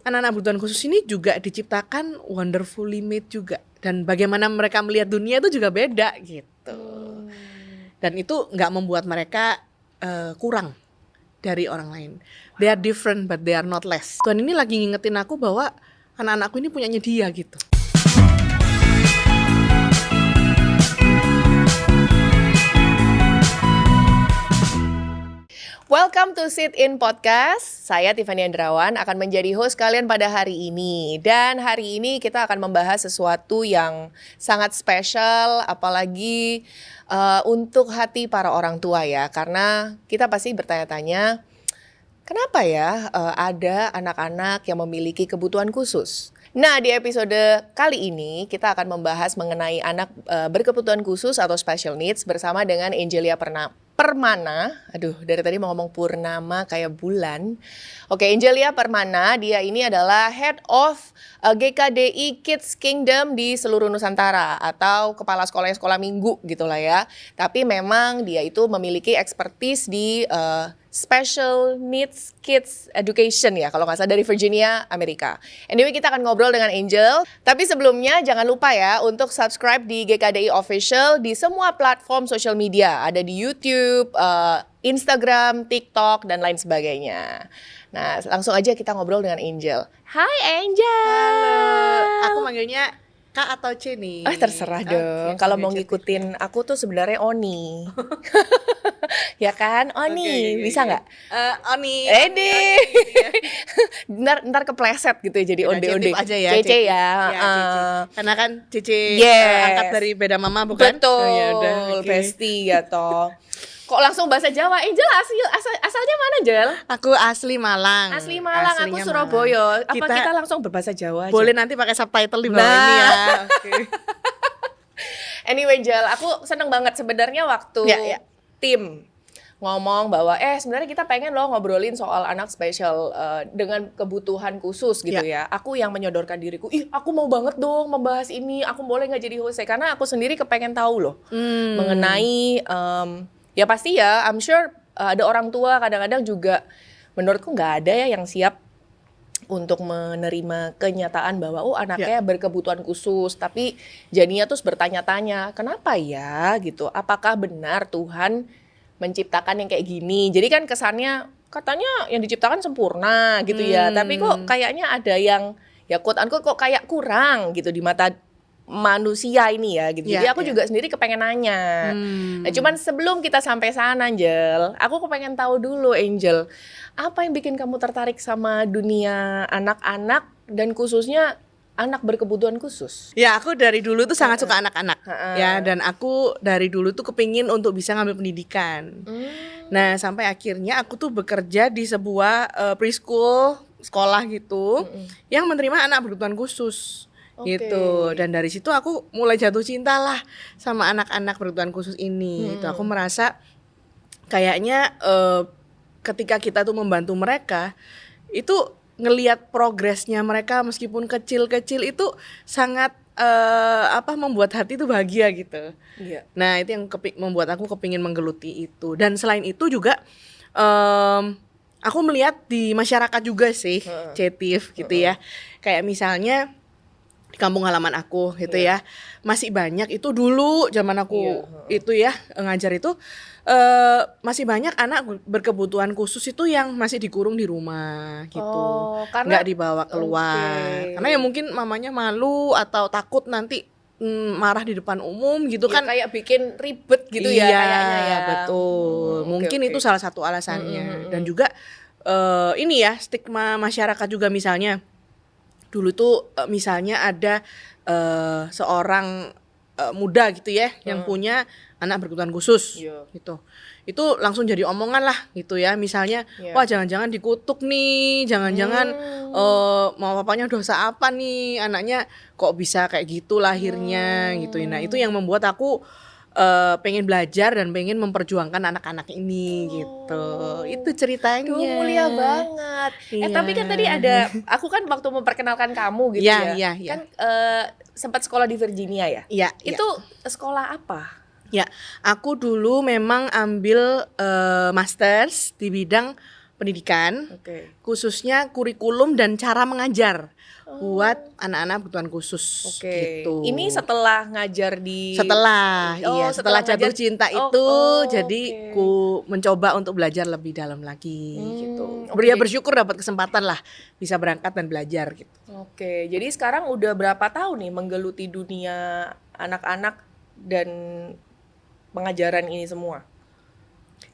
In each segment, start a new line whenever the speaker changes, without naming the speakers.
anak-anak berkebutuhan khusus ini juga diciptakan wonderfully made juga, dan bagaimana mereka melihat dunia itu juga beda gitu. Dan itu nggak membuat mereka kurang dari orang lain. They are different but they are not less. Tuhan ini lagi ngingetin aku bahwa anak-anakku ini punyanya dia gitu.
Welcome to Sit In Podcast. Saya Tiffany Andrawan akan menjadi host kalian pada hari ini. Dan hari ini kita akan membahas sesuatu yang sangat spesial, apalagi untuk hati para orang tua ya. Karena kita pasti bertanya-tanya, kenapa ya ada anak-anak yang memiliki kebutuhan khusus? Nah, di episode kali ini kita akan membahas mengenai anak berkebutuhan khusus atau special needs bersama dengan Angelia Permana. Aduh, dari tadi mau ngomong Purnama kayak bulan. Oke, Angelia Permana, dia ini adalah Head of GKDI Kids Kingdom di seluruh Nusantara, atau kepala sekolah minggu gitulah ya. Tapi memang dia itu memiliki expertise di Special Needs Kids Education ya, kalau nggak salah, dari Virginia, Amerika. Anyway, kita akan ngobrol dengan Angel. Tapi sebelumnya jangan lupa ya untuk subscribe di GKDI Official di semua platform social media. Ada di YouTube, Instagram, TikTok, dan lain sebagainya. Nah, langsung aja kita ngobrol dengan Angel. Hai Angel.
Halo, aku manggilnya Kak atau C nih?
Terserah dong. Kalau mau ngikutin aku tuh sebenarnya Oni. Ya kan, Oni. Bisa nggak?
Oni.
Edi. Ntar kepleset gitu ya, jadi onde-onde.
aja ya.
Cece ya.
Cece. Karena kan Cece
Yes.
angkat dari beda mama bukan?
Betul.
Oh, yaudah, okay.
Pasti ya toh. Kok langsung bahasa Jawa? Angel asalnya mana, Jel?
Aku asli Malang.
Asli Malang,
Aslinya
aku Surabaya.
Malang.
Apa kita langsung berbahasa Jawa aja?
Boleh nanti pakai subtitle di bawah
Nah.
ini ya. Okay.
Anyway, Jel, aku seneng banget sebenarnya waktu tim ngomong bahwa sebenarnya kita pengen loh ngobrolin soal anak spesial dengan kebutuhan khusus gitu ya. Aku yang menyodorkan diriku, aku mau banget dong membahas ini, aku boleh nggak jadi host? Karena aku sendiri kepengen tahu loh mengenai ya pasti ya, I'm sure ada orang tua kadang-kadang juga menurutku nggak ada ya yang siap untuk menerima kenyataan bahwa anaknya berkebutuhan khusus, tapi jadinya terus bertanya-tanya, kenapa ya gitu? Apakah benar Tuhan menciptakan yang kayak gini? Jadi kan kesannya katanya yang diciptakan sempurna gitu ya, tapi kok kayaknya ada yang ya quote unquote kok kayak kurang gitu di mata manusia ini ya gitu. Jadi aku juga sendiri kepengen nanya. Nah, cuman sebelum kita sampai sana, Angel, aku kepengen tahu dulu, Angel, apa yang bikin kamu tertarik sama dunia anak-anak dan khususnya anak berkebutuhan khusus?
Ya, aku dari dulu tuh sangat suka anak-anak. Ya, dan aku dari dulu tuh kepingin untuk bisa ngambil pendidikan. Nah, sampai akhirnya aku tuh bekerja di sebuah preschool, sekolah gitu, yang menerima anak berkebutuhan khusus. Gitu. Dan dari situ aku mulai jatuh cinta lah sama anak-anak berkebutuhan khusus ini. Itu aku merasa kayaknya ketika kita tuh membantu mereka, itu ngelihat progresnya mereka meskipun kecil-kecil itu sangat membuat hati itu bahagia gitu. Nah, itu yang membuat aku kepingin menggeluti itu. Dan selain itu juga aku melihat di masyarakat juga sih, Cetif gitu ya. Kayak misalnya di kampung halaman aku gitu ya, masih banyak itu dulu zaman aku itu ya ngajar itu masih banyak anak berkebutuhan khusus itu yang masih dikurung di rumah gitu, nggak dibawa keluar karena ya mungkin mamanya malu atau takut nanti marah di depan umum gitu kan,
kayak bikin ribet gitu ya kayaknya ya.
Betul, mungkin itu salah satu alasannya. Dan juga ini ya stigma masyarakat juga, misalnya dulu tuh misalnya ada seorang muda gitu ya yang punya anak berkebutuhan khusus gitu, itu langsung jadi omongan lah gitu ya, misalnya wah jangan-jangan dikutuk nih, jangan-jangan mau papanya dosa apa nih, anaknya kok bisa kayak gitu lahirnya gitu. Nah, itu yang membuat aku pengen belajar dan pengen memperjuangkan anak-anak ini gitu. Itu ceritanya.
Duh, mulia banget. Tapi kan tadi ada, aku kan waktu memperkenalkan kamu gitu kan sempat sekolah di Virginia ya?
Iya.
Itu sekolah apa?
Ya, aku dulu memang ambil masters di bidang pendidikan,
Oke.
khususnya kurikulum dan cara mengajar buat anak-anak kebutuhan khusus
Oke.
gitu.
Ini setelah ngajar di
setelah jatuh
ngajar-
cinta
Oh,
itu
oh,
jadi
oke.
ku mencoba untuk belajar lebih dalam lagi gitu.
oke.
Dia bersyukur dapat kesempatan lah bisa berangkat dan belajar gitu.
Oke, jadi sekarang udah berapa tahun nih menggeluti dunia anak-anak dan pengajaran ini semua?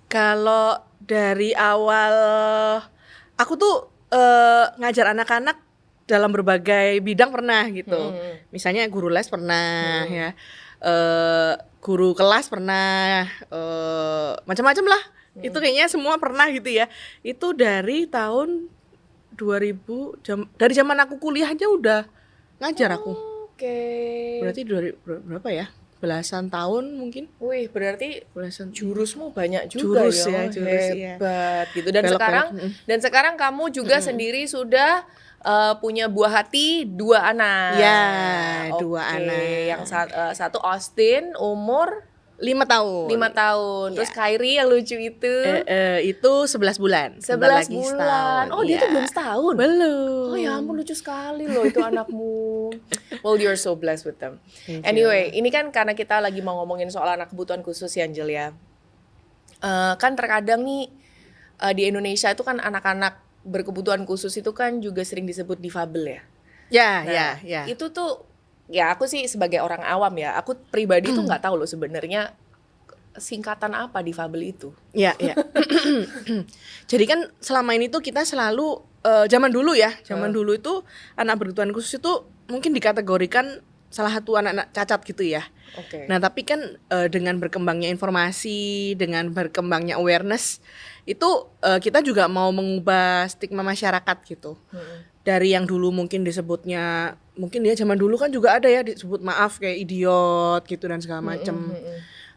Kalau dari awal aku tuh ngajar anak-anak dalam berbagai bidang pernah gitu. Misalnya guru les pernah ya. Guru kelas pernah, macam-macam lah. Itu kayaknya semua pernah gitu ya. Itu dari tahun 2000 dari zaman aku kuliah aja udah ngajar aku.
Oke.
Berarti berapa ya? Belasan tahun mungkin.
Wih, berarti
Belasan
jurusmu banyak juga
Jurus ya, jurus, iya.
hebat gitu. Dan
Belok-belok,
sekarang kamu juga sendiri sudah punya buah hati 2 anak.
Ya, 2
Oke,
anak.
yang satu Austin umur
5 tahun.
5 tahun.
Iya.
Terus Kyrie yang lucu itu
Itu 11 bulan.
11
Bentar lagi
bulan.
setahun.
Oh, dia
Iya.
tuh belum setahun.
Belum.
Oh ya ampun, lucu sekali loh itu anakmu. Well, you're so blessed with them.
Thank you.
Anyway, ini kan karena kita lagi mau ngomongin soal anak kebutuhan khusus ya, Angel ya. Kan terkadang nih di Indonesia itu kan anak-anak berkebutuhan khusus itu kan juga sering disebut difabel ya.
Ya.
Itu tuh ya aku sih sebagai orang awam ya, aku pribadi tuh nggak tahu loh sebenarnya singkatan apa difabel itu.
Ya. Jadi kan selama ini tuh kita selalu zaman dulu itu anak berkebutuhan khusus itu mungkin dikategorikan salah satu anak-anak cacat gitu ya.
Oke.
Nah, tapi kan dengan berkembangnya informasi, dengan berkembangnya awareness itu kita juga mau mengubah stigma masyarakat gitu. Dari yang dulu mungkin disebutnya, mungkin ya zaman dulu kan juga ada ya disebut maaf kayak idiot gitu dan segala macam.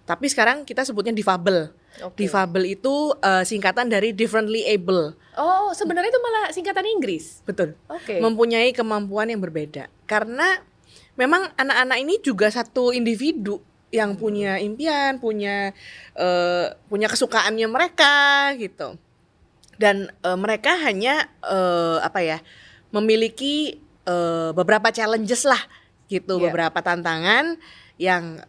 Tapi sekarang kita sebutnya difabel.
Oke.
Difabel itu singkatan dari differently able.
Oh, sebenarnya itu malah singkatan Inggris.
Betul.
Oke.
Mempunyai kemampuan yang berbeda. Karena memang anak-anak ini juga satu individu yang punya impian, punya kesukaannya mereka gitu. Dan mereka hanya memiliki beberapa challenges lah gitu, beberapa tantangan yang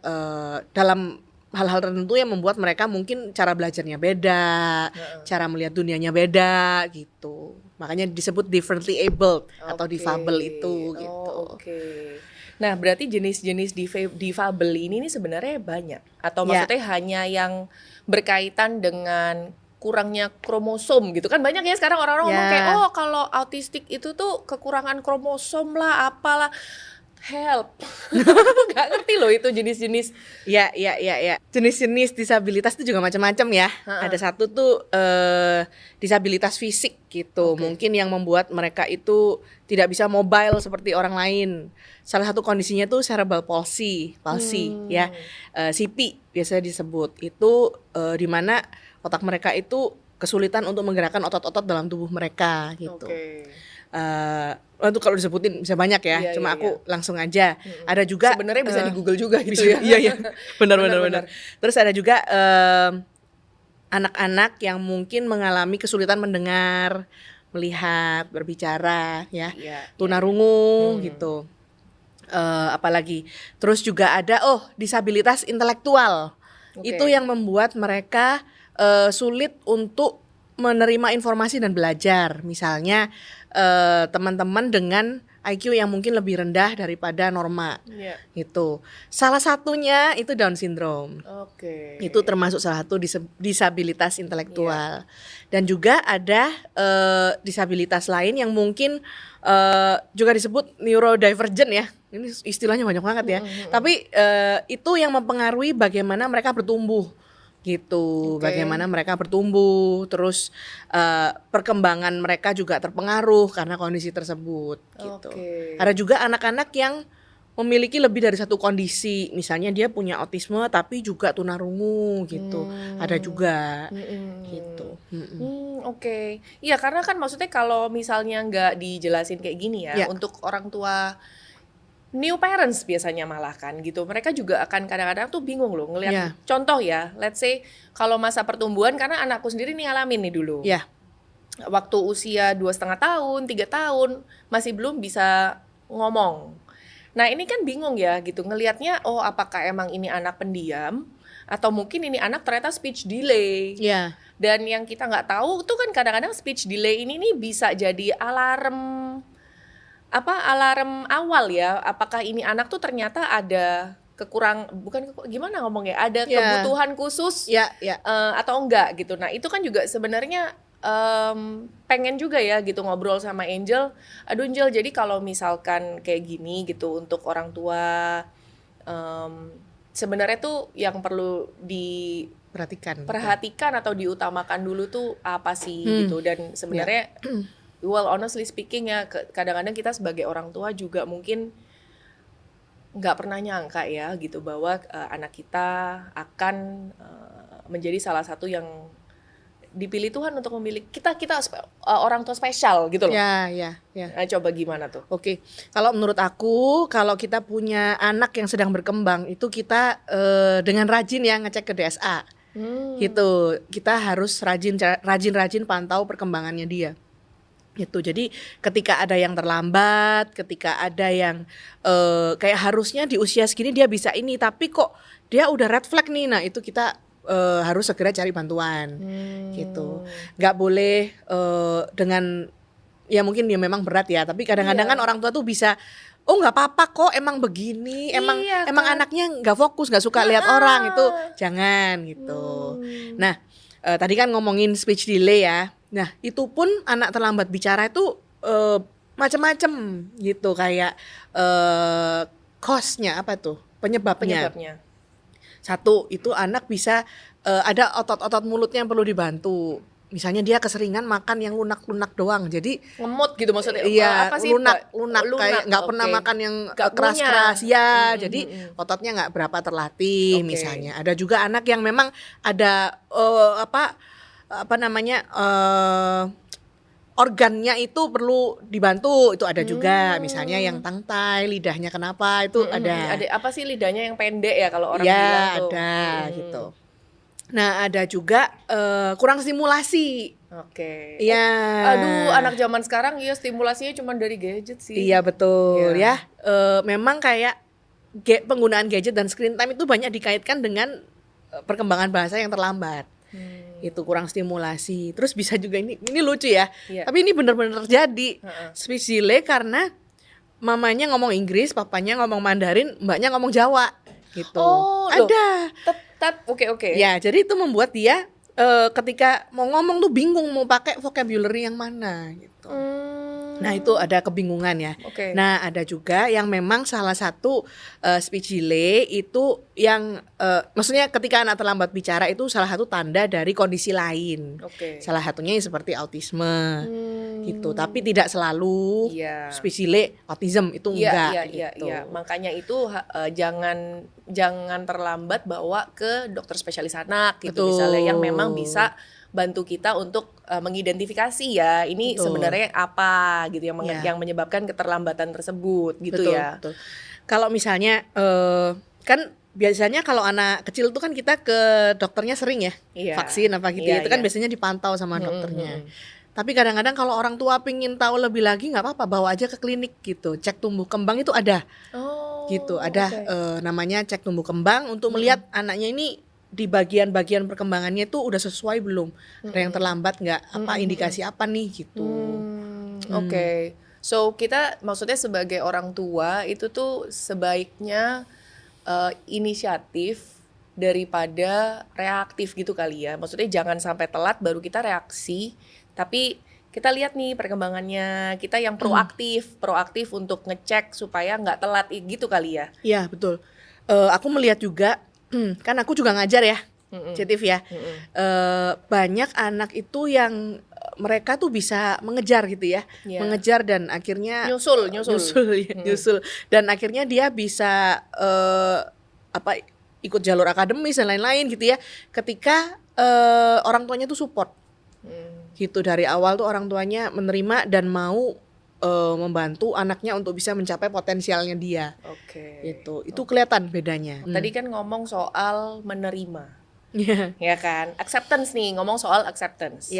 dalam hal-hal tertentu yang membuat mereka mungkin cara belajarnya beda, cara melihat dunianya beda gitu. Makanya disebut differently abled atau difabel itu gitu.
Oke. Nah, berarti jenis-jenis difabel ini nih sebenarnya banyak atau maksudnya hanya yang berkaitan dengan kurangnya kromosom gitu kan, banyak ya sekarang orang-orang ngomong kayak kalau autistik itu tuh kekurangan kromosom lah apalah. Help. Gak ngerti loh itu jenis-jenis.
Ya. Jenis-jenis disabilitas itu juga macam-macam ya. Ada satu tuh disabilitas fisik gitu. Mungkin yang membuat mereka itu tidak bisa mobile seperti orang lain. Salah satu kondisinya tuh cerebral palsy ya. CP biasanya disebut. Itu di mana otak mereka itu kesulitan untuk menggerakkan otot-otot dalam tubuh mereka gitu. Untuk kalau disebutin bisa banyak ya, cuma aku langsung aja. Ada juga
sebenarnya bisa di Google juga gitu ya.
Iya. Benar. Terus ada juga anak-anak yang mungkin mengalami kesulitan mendengar, melihat, berbicara ya. Tunarungu gitu. Apalagi. Terus juga ada disabilitas intelektual. Itu yang membuat mereka sulit untuk menerima informasi dan belajar. Misalnya teman-teman dengan IQ yang mungkin lebih rendah daripada norma. Gitu. Salah satunya itu Down syndrome. Itu termasuk salah satu disabilitas intelektual. Dan juga ada disabilitas lain yang mungkin juga disebut neurodivergent ya. Ini istilahnya banyak banget ya. Tapi itu yang mempengaruhi bagaimana mereka bertumbuh. Gitu, bagaimana mereka bertumbuh, terus perkembangan mereka juga terpengaruh karena kondisi tersebut gitu. Ada juga anak-anak yang memiliki lebih dari satu kondisi, misalnya dia punya autisme tapi juga tunarungu gitu. Ada juga gitu.
Oke. Iya, karena kan maksudnya kalau misalnya nggak dijelasin kayak gini ya, untuk orang tua new parents biasanya malah kan gitu. Mereka juga akan kadang-kadang tuh bingung loh ngelihat contoh ya. Let's say kalau masa pertumbuhan, karena anakku sendiri nih ngalamin nih dulu. waktu usia 2,5 tahun, 3 tahun masih belum bisa ngomong. Nah ini kan bingung ya gitu ngelihatnya, oh apakah emang ini anak pendiam atau mungkin ini anak ternyata speech delay.
Iya.
Dan yang kita nggak tahu tuh kan kadang-kadang speech delay ini nih bisa jadi alarm awal ya. Apakah ini anak tuh ternyata ada gimana ngomongnya, ada kebutuhan khusus atau enggak gitu. Nah itu kan juga sebenarnya pengen juga ya gitu ngobrol sama Angel. Aduh Angel, jadi kalau misalkan kayak gini gitu untuk orang tua, sebenarnya tuh yang perlu diperhatikan atau diutamakan dulu tuh apa sih gitu. Dan sebenarnya well honestly speaking ya, kadang-kadang kita sebagai orang tua juga mungkin nggak pernah nyangka ya gitu bahwa anak kita akan menjadi salah satu yang dipilih Tuhan untuk memilih kita orang tua spesial gitu loh.
Ya.
Nah, coba gimana tuh?
Oke. Kalau menurut aku, kalau kita punya anak yang sedang berkembang, itu kita dengan rajin ya ngecek ke DSA. Gitu. Kita harus rajin pantau perkembangannya dia. Gitu. Jadi ketika ada yang terlambat, ketika ada yang kayak harusnya di usia segini dia bisa ini, tapi kok dia udah red flag nih. Nah, itu kita harus segera cari bantuan. Gitu. Nggak boleh dengan ya mungkin dia memang berat ya, tapi kadang-kadang kan orang tua tuh bisa nggak apa-apa kok, emang begini, emang anaknya nggak fokus, nggak suka lihat orang, itu jangan gitu. Nah tadi kan ngomongin speech delay ya. Nah itu pun anak terlambat bicara itu macam-macam gitu, kayak cause-nya apa tuh, penyebabnya. Satu, itu anak bisa ada otot-otot mulutnya yang perlu dibantu. Misalnya dia keseringan makan yang lunak-lunak doang, jadi
ngemut gitu maksudnya.
Iya,
apa sih,
lunak kayak nggak pernah makan yang keras-keras ya. Jadi ototnya nggak berapa terlatih misalnya. Ada juga anak yang memang ada organnya itu perlu dibantu, itu ada juga. Misalnya yang tangtai, lidahnya kenapa, itu ada.
Ada apa sih lidahnya yang pendek ya kalau orang bilang tuh.
Ada gitu. Nah ada juga kurang stimulasi.
Oke.
Iya.
Aduh, anak zaman sekarang ya stimulasinya cuma dari gadget sih.
Iya betul ya. Memang kayak penggunaan gadget dan screen time itu banyak dikaitkan dengan perkembangan bahasa yang terlambat. Itu kurang stimulasi. Terus bisa juga ini lucu ya. Tapi ini benar-benar terjadi. Speech delay karena mamanya ngomong Inggris, papanya ngomong Mandarin, mbaknya ngomong Jawa gitu. Ada.
Oke.
Ya, jadi itu membuat dia ketika mau ngomong tuh bingung mau pakai vocabulary yang mana gitu. Nah itu ada kebingungan ya. Nah ada juga yang memang salah satu speech delay itu yang maksudnya ketika anak terlambat bicara itu salah satu tanda dari kondisi lain. Salah satunya seperti autisme gitu. Tapi tidak selalu speech delay autism itu enggak.
Iya. Makanya itu jangan terlambat bawa ke dokter spesialis anak gitu. Misalnya yang memang bisa bantu kita untuk mengidentifikasi ya ini sebenarnya apa gitu yang menyebabkan keterlambatan tersebut gitu. Betul.
Kalau misalnya kan biasanya kalau anak kecil tuh kan kita ke dokternya sering ya, vaksin apa gitu itu kan biasanya dipantau sama dokternya. Tapi kadang-kadang kalau orang tua pingin tahu lebih lagi nggak apa-apa, bawa aja ke klinik gitu, cek tumbuh kembang itu ada. Gitu ada namanya cek tumbuh kembang untuk melihat anaknya ini di bagian-bagian perkembangannya itu udah sesuai belum, ada yang terlambat nggak, apa indikasi apa nih gitu.
So kita maksudnya sebagai orang tua itu tuh sebaiknya inisiatif daripada reaktif gitu kali ya. Maksudnya jangan sampai telat baru kita reaksi, tapi kita lihat nih perkembangannya, kita yang proaktif untuk ngecek supaya nggak telat gitu kali ya.
Iya betul. Aku melihat juga kan aku juga ngajar ya, Cetif ya. Banyak anak itu yang mereka tuh bisa mengejar gitu ya, mengejar dan akhirnya
nyusul
dan akhirnya dia bisa ikut jalur akademis dan lain-lain gitu ya. Ketika orang tuanya tuh support, gitu dari awal tuh orang tuanya menerima dan mau membantu anaknya untuk bisa mencapai potensialnya dia. Itu kelihatan bedanya.
Tadi kan ngomong soal menerima, ya kan? Acceptance nih, ngomong soal acceptance.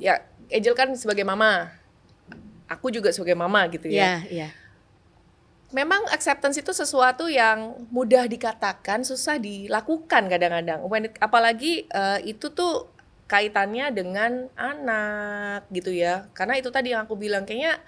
Ya Angel kan sebagai mama, aku juga sebagai mama gitu ya.
Iya.
Memang acceptance itu sesuatu yang mudah dikatakan, susah dilakukan kadang-kadang. Apalagi itu tuh kaitannya dengan anak gitu ya. Karena itu tadi yang aku bilang kayaknya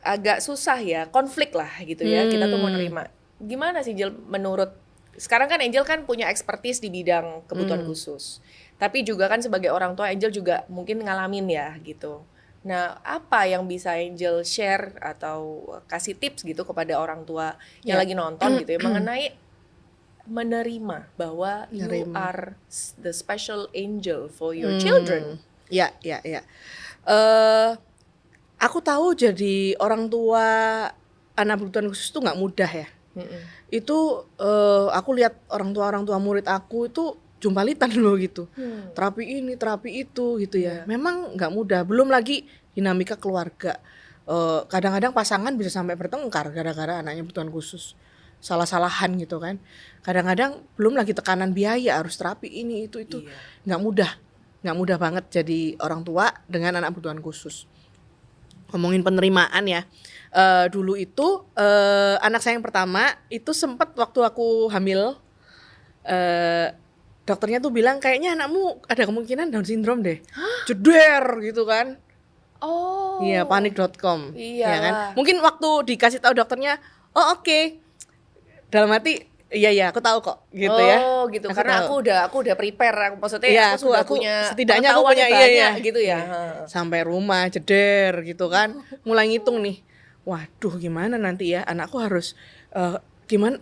agak susah ya, konflik lah gitu ya. Kita tuh mau nerima. Gimana sih Angel menurut, sekarang kan Angel kan punya expertise di bidang kebutuhan khusus. Tapi juga kan sebagai orang tua Angel juga mungkin ngalamin ya gitu. Nah, apa yang bisa Angel share atau kasih tips gitu kepada orang tua yang lagi nonton gitu ya mengenai menerima bahwa you are the special angel for your children.
Ya. Aku tahu jadi orang tua anak berkebutuhan khusus itu nggak mudah ya. Itu aku lihat orang tua murid aku itu jumpalitan loh gitu. Terapi ini, terapi itu gitu ya. Memang nggak mudah. Belum lagi dinamika keluarga. Kadang-kadang pasangan bisa sampai bertengkar gara-gara anaknya berkebutuhan khusus. Salah-salahan gitu kan. Kadang-kadang belum lagi tekanan biaya, harus terapi ini itu. Nggak mudah banget jadi orang tua dengan anak berkebutuhan khusus. Ngomongin penerimaan ya, dulu itu anak saya yang pertama itu sempat waktu aku hamil, dokternya tuh bilang kayaknya anakmu ada kemungkinan Down syndrome deh. Jeder gitu kan.
Oh.
Iya, panik.com.
Iya
Ya kan. Mungkin waktu dikasih tahu dokternya, oh oke. Dalam hati, iya aku tahu kok gitu ya.
Oh gitu, karena
tahu.
aku udah prepare, maksudnya
Iya,
aku sudah
aku
punya
setidaknya aku punya
banyak gitu ya.
Sampai rumah jeder gitu kan, mulai ngitung nih, waduh gimana nanti ya anakku harus gimana,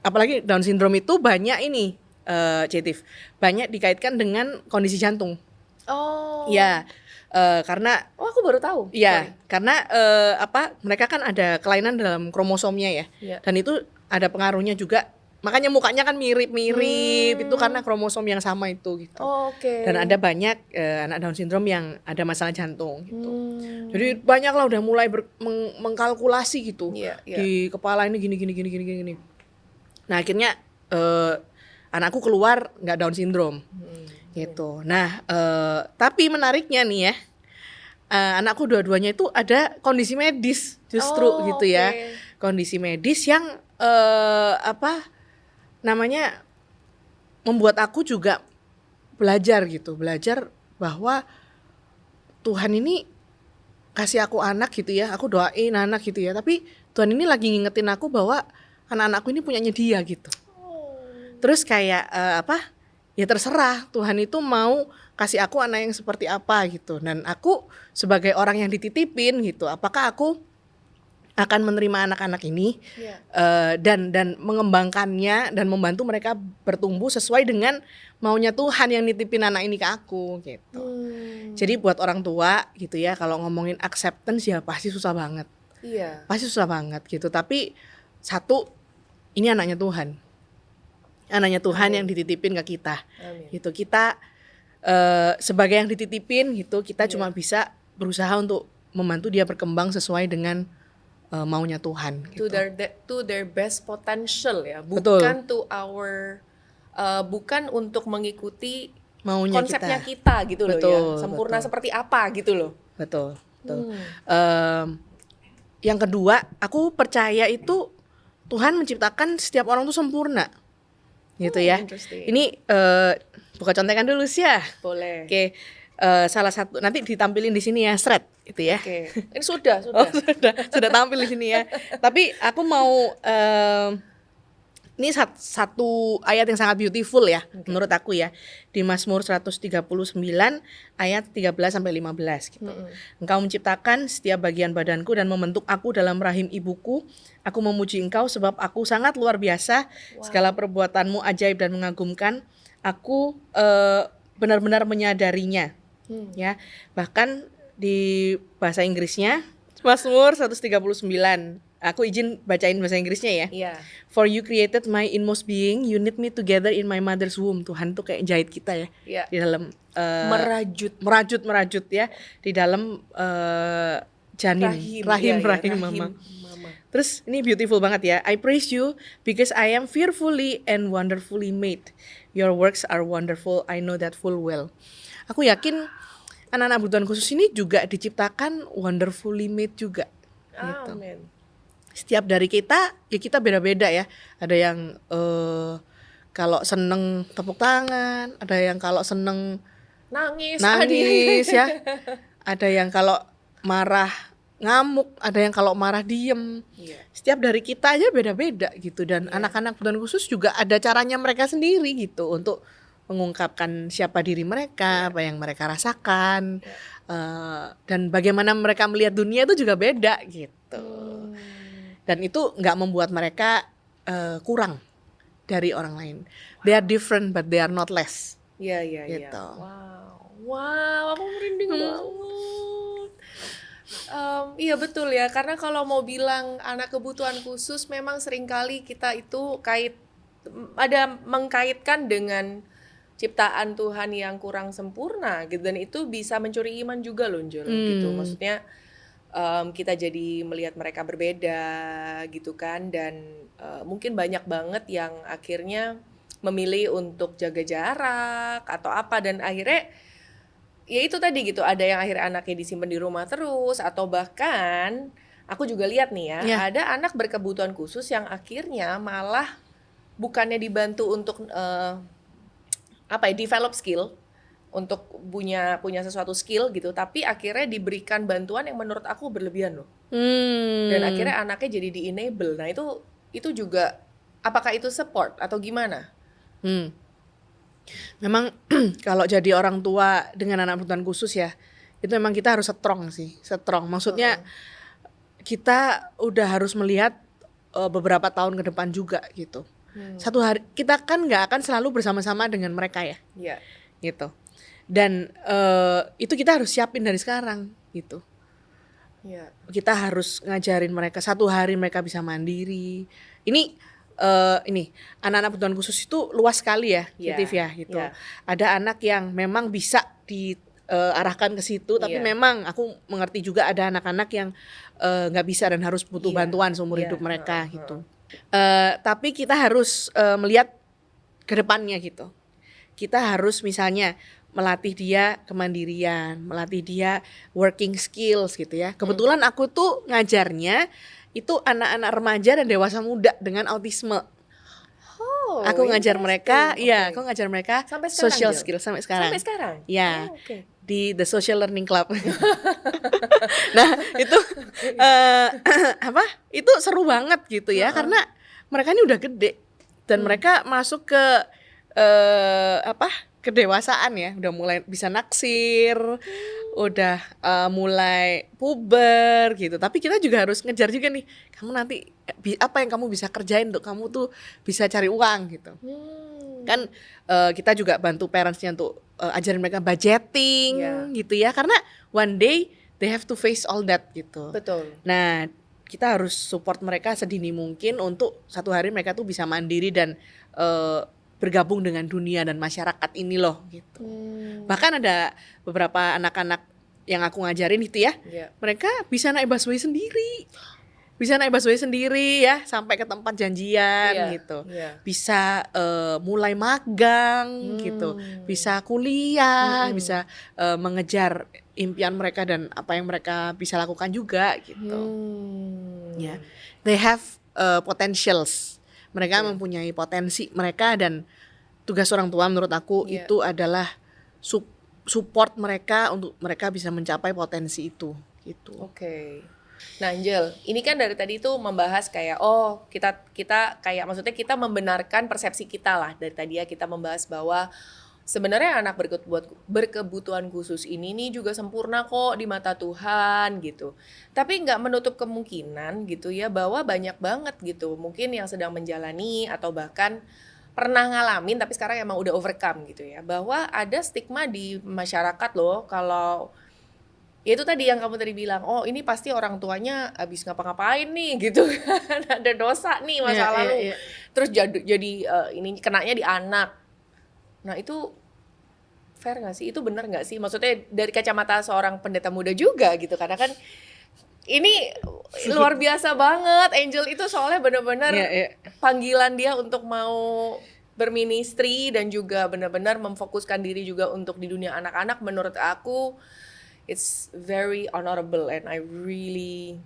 apalagi Down syndrome itu banyak ini Cetif, banyak dikaitkan dengan kondisi jantung.
Oh.
Ya, karena
aku baru tahu.
Iya, karena mereka kan ada kelainan dalam kromosomnya ya, dan itu ada pengaruhnya juga. Makanya mukanya kan mirip-mirip itu karena kromosom yang sama itu gitu.
Oke.
Dan ada banyak anak Down syndrome yang ada masalah jantung gitu. Jadi banyak lah udah mulai mengkalkulasi gitu. Di kepala ini gini. Nah, akhirnya anakku keluar nggak Down syndrome. Gitu. Nah, tapi menariknya nih ya. Anakku dua-duanya itu ada kondisi medis justru gitu ya. Kondisi medis yang membuat aku juga belajar bahwa Tuhan ini kasih aku anak gitu ya, aku doain anak gitu ya, tapi Tuhan ini lagi ngingetin aku bahwa anak-anakku ini punyanya Dia gitu. Terus kayak ya terserah Tuhan itu mau kasih aku anak yang seperti apa gitu, dan aku sebagai orang yang dititipin gitu, apakah aku akan menerima anak-anak ini dan mengembangkannya dan membantu mereka bertumbuh sesuai dengan maunya Tuhan yang nitipin anak ini ke aku gitu. Jadi buat orang tua gitu ya, kalau ngomongin acceptance ya pasti susah banget. Pasti susah banget gitu. Tapi satu, ini anaknya Tuhan. Anaknya Tuhan yang dititipin ke kita. Gitu. Kita sebagai yang dititipin gitu, kita cuma bisa berusaha untuk membantu dia berkembang sesuai dengan maunya Tuhan gitu.
To their best potential ya,
bukan
bukan untuk mengikuti
maunya
konsepnya kita gitu loh ya, sempurna seperti apa gitu loh.
Betul. Yang kedua, aku percaya itu Tuhan menciptakan setiap orang tuh sempurna gitu ya. Ini buka contekan dulu sih ya.
Boleh.
Oke. Salah satu nanti ditampilin di sini ya, shred gitu ya.
Oke. Ini sudah.
Sudah tampil di sini ya. Tapi aku mau ini satu ayat yang sangat beautiful ya, menurut aku ya. Di Mazmur 139 ayat 13 sampai 15 gitu. Engkau menciptakan setiap bagian badanku dan membentuk aku dalam rahim ibuku. Aku memuji Engkau sebab aku sangat luar biasa. Segala perbuatanmu ajaib dan mengagumkan. Aku benar-benar menyadarinya. Ya, bahkan di bahasa Inggrisnya Mazmur 139. Aku izin bacain bahasa Inggrisnya ya. For you created my inmost being, you knit me together in my mother's womb. Tuhan tuh kayak jahit kita ya. Di dalam merajut ya, di dalam janin rahim mama. Terus ini beautiful banget ya. I praise you because I am fearfully and wonderfully made. Your works are wonderful. I know that full well. Aku yakin anak-anak berkebutuhan khusus ini juga diciptakan wonderfully made juga. Gitu.
Amin.
Setiap dari kita, ya kita beda-beda ya. Ada yang kalau seneng tepuk tangan, ada yang kalau seneng nangis ya. Ada yang kalau marah ngamuk, ada yang kalau marah diem. Setiap dari kita aja beda-beda gitu. Dan anak-anak berkebutuhan khusus juga ada caranya mereka sendiri gitu untuk mengungkapkan siapa diri mereka, apa yang mereka rasakan, dan bagaimana mereka melihat dunia itu juga beda gitu. Dan itu nggak membuat mereka kurang dari orang lain. They are different but they are not less.
Iya.
Gitu.
Wow, aku merinding banget. Iya betul ya, karena kalau mau bilang anak kebutuhan khusus memang seringkali kita itu mengkaitkan dengan ciptaan Tuhan yang kurang sempurna gitu, dan itu bisa mencuri iman juga loh Jul, gitu. Maksudnya kita jadi melihat mereka berbeda gitu kan, dan mungkin banyak banget yang akhirnya memilih untuk jaga jarak atau apa, dan akhirnya ya itu tadi gitu, ada yang akhirnya anaknya disimpan di rumah terus, atau bahkan aku juga lihat nih ya, ada anak berkebutuhan khusus yang akhirnya malah bukannya dibantu untuk develop skill, untuk punya sesuatu skill gitu, tapi akhirnya diberikan bantuan yang menurut aku berlebihan loh. Dan akhirnya anaknya jadi di-enable. Nah itu juga, apakah itu support atau gimana?
Memang kalau jadi orang tua dengan anak berkebutuhan khusus ya, itu memang kita harus strong. Maksudnya kita udah harus melihat beberapa tahun ke depan juga gitu. Satu hari kita kan nggak akan selalu bersama-sama dengan mereka ya, gitu. Dan itu kita harus siapin dari sekarang gitu. Kita harus ngajarin mereka, satu hari mereka bisa mandiri. Ini anak-anak berkebutuhan khusus itu luas sekali ya, Tiff ya gitu. Ada anak yang memang bisa diarahkan ke situ, tapi memang aku mengerti juga ada anak-anak yang nggak bisa dan harus butuh bantuan seumur hidup mereka gitu. Tapi kita harus melihat ke depannya gitu. Kita harus misalnya melatih dia kemandirian, melatih dia working skills gitu ya. Kebetulan aku tuh ngajarnya itu anak-anak remaja dan dewasa muda dengan autisme. Aku ngajar mereka, aku ngajar mereka social skills sampai sekarang. Ya, di The Social Learning Club. Nah, itu itu seru banget gitu ya, karena mereka ini udah gede dan mereka masuk ke kedewasaan ya, udah mulai bisa naksir, udah mulai puber gitu. Tapi kita juga harus ngejar juga nih, kamu nanti apa yang kamu bisa kerjain untuk kamu tuh bisa cari uang gitu. Kan kita juga bantu parentsnya untuk ajarin mereka budgeting gitu ya, karena one day they have to face all that gitu.
Betul.
Nah, kita harus support mereka sedini mungkin untuk satu hari mereka tuh bisa mandiri dan bergabung dengan dunia dan masyarakat ini loh gitu. Bahkan ada beberapa anak-anak yang aku ngajarin itu ya, mereka bisa naik busway sendiri. Ya, sampai ke tempat janjian gitu. Bisa mulai magang gitu. Bisa kuliah, bisa mengejar impian mereka dan apa yang mereka bisa lakukan juga gitu. Ya. They have potentials. Mereka mempunyai potensi mereka, dan tugas orang tua menurut aku itu adalah support mereka untuk mereka bisa mencapai potensi itu gitu.
Nah Angel, ini kan dari tadi tuh membahas kayak kita kayak maksudnya kita membenarkan persepsi kita lah. Dari tadi ya kita membahas bahwa sebenarnya anak berkebutuhan khusus ini nih juga sempurna kok di mata Tuhan gitu. Tapi nggak menutup kemungkinan gitu ya, bahwa banyak banget gitu mungkin yang sedang menjalani atau bahkan pernah ngalamin tapi sekarang emang udah overcome gitu ya, bahwa ada stigma di masyarakat loh kalau ya itu tadi yang kamu tadi bilang, ini pasti orang tuanya habis ngapa-ngapain nih gitu kan, ada dosa nih masa lalu. Terus jadi ini kenanya di anak. Nah itu fair nggak sih? Itu benar nggak sih? Maksudnya dari kacamata seorang pendeta muda juga gitu, karena kan ini luar biasa banget. Angel itu soalnya benar-benar panggilan dia untuk mau berministri dan juga benar-benar memfokuskan diri juga untuk di dunia anak-anak. Menurut aku it's very honorable and I really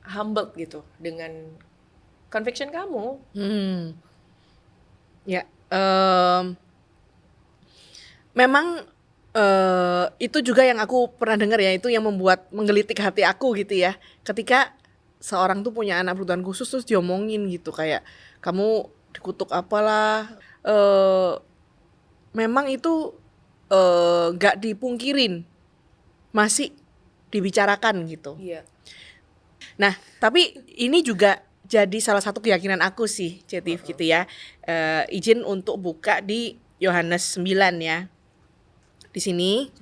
humbled gitu dengan conviction kamu.
Ya, memang itu juga yang aku pernah dengar ya, itu yang membuat menggelitik hati aku gitu ya. Ketika seorang tuh punya anak berkebutuhan khusus terus diomongin gitu kayak kamu dikutuk apalah. Memang itu gak dipungkirin, masih dibicarakan gitu.
Iya.
Nah, tapi ini juga jadi salah satu keyakinan aku sih, Cetif gitu ya. Izin untuk buka di Yohanes 9 ya. Di sini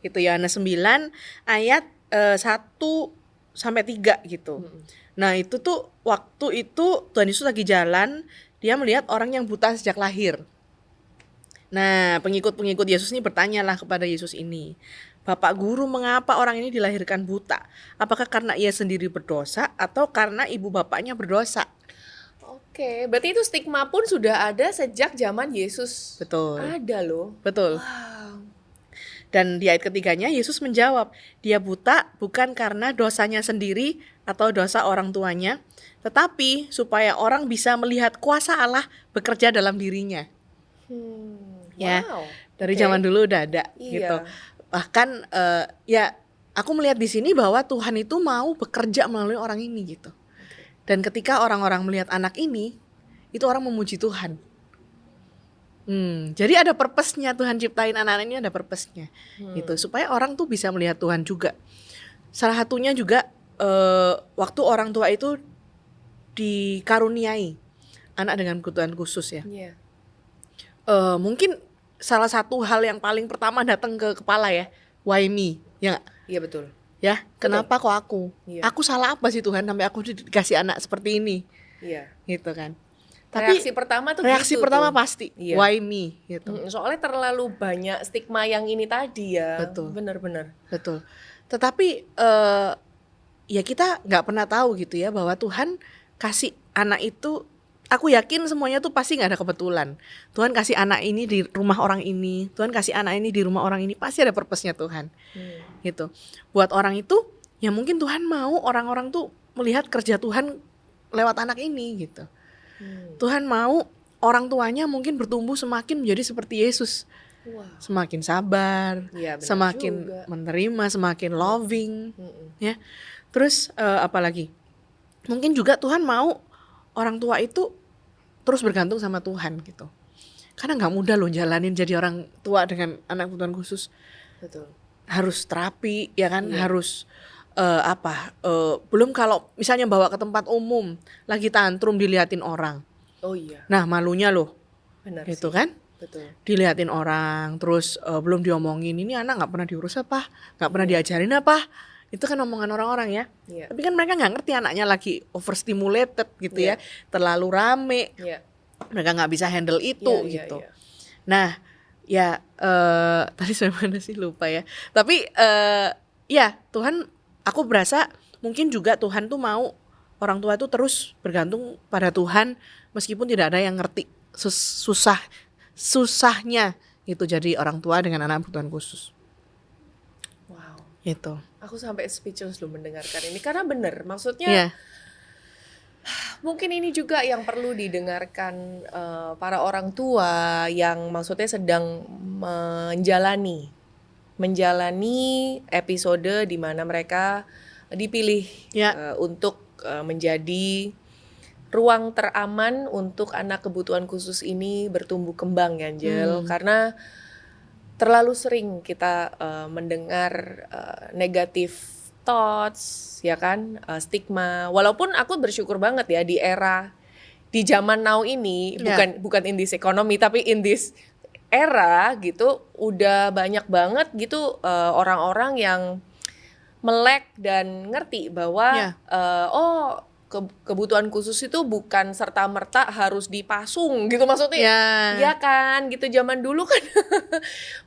gitu Yohanes 9 ayat 1 sampai 3 gitu. Nah, itu tuh waktu itu Tuhan Yesus lagi jalan, dia melihat orang yang buta sejak lahir. Nah, pengikut-pengikut Yesus ini bertanyalah kepada Yesus ini, Bapak Guru, mengapa orang ini dilahirkan buta? Apakah karena ia sendiri berdosa atau karena ibu bapaknya berdosa?
Oke, berarti itu stigma pun sudah ada sejak zaman Yesus.
Betul.
Ada loh.
Betul.
Wow.
Dan di ayat ketiganya Yesus menjawab, dia buta bukan karena dosanya sendiri atau dosa orang tuanya, tetapi supaya orang bisa melihat kuasa Allah bekerja dalam dirinya. Ya,
Wow.
dari zaman dulu udah ada gitu. Bahkan ya aku melihat di sini bahwa Tuhan itu mau bekerja melalui orang ini gitu. Dan ketika orang-orang melihat anak ini, itu orang memuji Tuhan. Jadi ada purpose-nya, Tuhan ciptain anak-anak ini ada purpose-nya gitu, supaya orang tuh bisa melihat Tuhan juga. Salah satunya juga waktu orang tua itu dikaruniai anak dengan kebutuhan khusus ya. Mungkin salah satu hal yang paling pertama datang ke kepala ya, why me? Ya gak?
Iya betul.
Ya, kenapa kok aku? Aku salah apa sih Tuhan sampai aku dikasih anak seperti ini?
Iya.
Gitu kan. Tapi
reaksi pertama tuh
reaksi
gitu
pertama
tuh.
pasti why me gitu.
Soalnya terlalu banyak stigma yang ini tadi ya.
Betul.
Benar-benar.
Betul. Tetapi ya kita nggak pernah tahu gitu ya bahwa Tuhan kasih anak itu, aku yakin semuanya tuh pasti nggak ada kebetulan. Tuhan kasih anak ini di rumah orang ini, Tuhan kasih anak ini di rumah orang ini, pasti ada purpose-nya Tuhan. Gitu. Buat orang itu ya mungkin Tuhan mau orang-orang tuh melihat kerja Tuhan lewat anak ini gitu. Tuhan mau orang tuanya mungkin bertumbuh semakin menjadi seperti Yesus. Semakin sabar, semakin juga menerima, semakin loving, ya. Terus apalagi? Mungkin juga Tuhan mau orang tua itu terus bergantung sama Tuhan gitu. Karena nggak mudah loh jalanin jadi orang tua dengan anak kebutuhan khusus.
Betul.
Harus terapi, ya kan? Harus belum kalau misalnya bawa ke tempat umum lagi tantrum diliatin orang.
Oh iya.
Nah malunya loh.
Benar
gitu
sih.
Kan?
Betul.
Diliatin orang, terus belum diomongin ini anak nggak pernah diurus apa, nggak pernah diajarin apa. Itu kan omongan orang-orang ya. Tapi kan mereka nggak ngerti anaknya lagi overstimulated gitu ya, terlalu rame. Mereka nggak bisa handle itu gitu. Nah ya tadi saya mana sih lupa ya. Tapi ya Tuhan, aku berasa mungkin juga Tuhan tuh mau orang tua itu terus bergantung pada Tuhan meskipun tidak ada yang ngerti susahnya itu jadi orang tua dengan anak kebutuhan khusus.
Wow.
Itu.
Aku sampai speechless loh mendengarkan ini karena benar, maksudnya mungkin ini juga yang perlu didengarkan para orang tua yang maksudnya sedang menjalani episode di mana mereka dipilih untuk menjadi ruang teraman untuk anak kebutuhan khusus ini bertumbuh kembang ya Angel. Karena terlalu sering kita mendengar negatif thoughts ya kan, stigma. Walaupun aku bersyukur banget ya di zaman now ini, bukan in this economy tapi in this era gitu, udah banyak banget gitu orang-orang yang melek dan ngerti bahwa kebutuhan khusus itu bukan serta-merta harus dipasung gitu maksudnya. Ya kan, gitu zaman dulu kan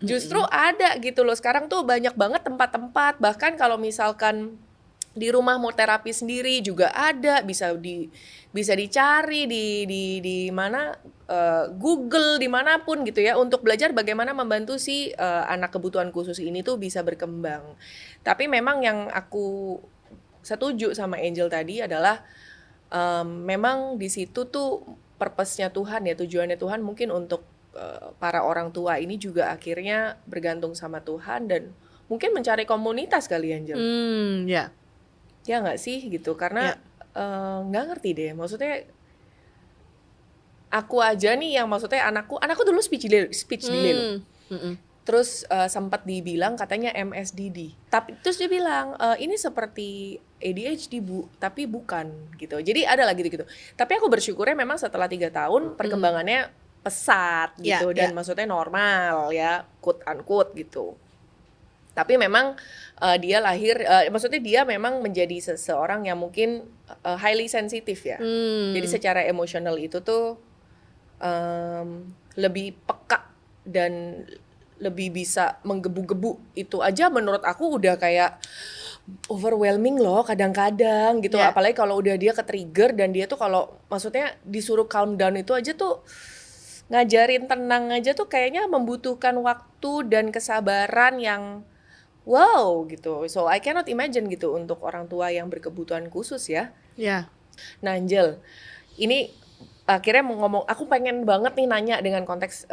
justru ada gitu loh. Sekarang tuh banyak banget tempat-tempat, bahkan kalau misalkan Di rumah mau terapi sendiri juga ada, bisa dicari di mana, Google dimanapun gitu ya, untuk belajar bagaimana membantu si anak kebutuhan khusus ini tuh bisa berkembang. Tapi memang yang aku setuju sama Angel tadi adalah memang di situ tuh purpose-nya Tuhan ya, tujuannya Tuhan mungkin untuk para orang tua ini juga akhirnya bergantung sama Tuhan dan mungkin mencari komunitas kali Angel.
Ya.
Ya nggak sih gitu, karena nggak ngerti deh, maksudnya aku aja nih yang maksudnya anakku dulu speech delay loh. Terus sempat dibilang katanya MSDD, tapi terus dia bilang ini seperti ADHD Bu, tapi bukan gitu. Jadi ada lagi gitu. Tapi aku bersyukurnya memang setelah 3 tahun perkembangannya pesat gitu dan maksudnya normal ya, quote unquote gitu. Tapi memang dia lahir, maksudnya dia memang menjadi seseorang yang mungkin highly sensitif ya. Jadi secara emosional itu tuh lebih peka dan lebih bisa menggebu-gebu. Itu aja menurut aku udah kayak overwhelming loh kadang-kadang gitu. Apalagi kalau udah dia ke-trigger dan dia tuh kalau maksudnya disuruh calm down itu aja tuh ngajarin tenang aja tuh kayaknya membutuhkan waktu dan kesabaran yang wow gitu. So I cannot imagine gitu untuk orang tua yang berkebutuhan khusus ya. Nah Angel, ini akhirnya mau ngomong, aku pengen banget nih nanya dengan konteks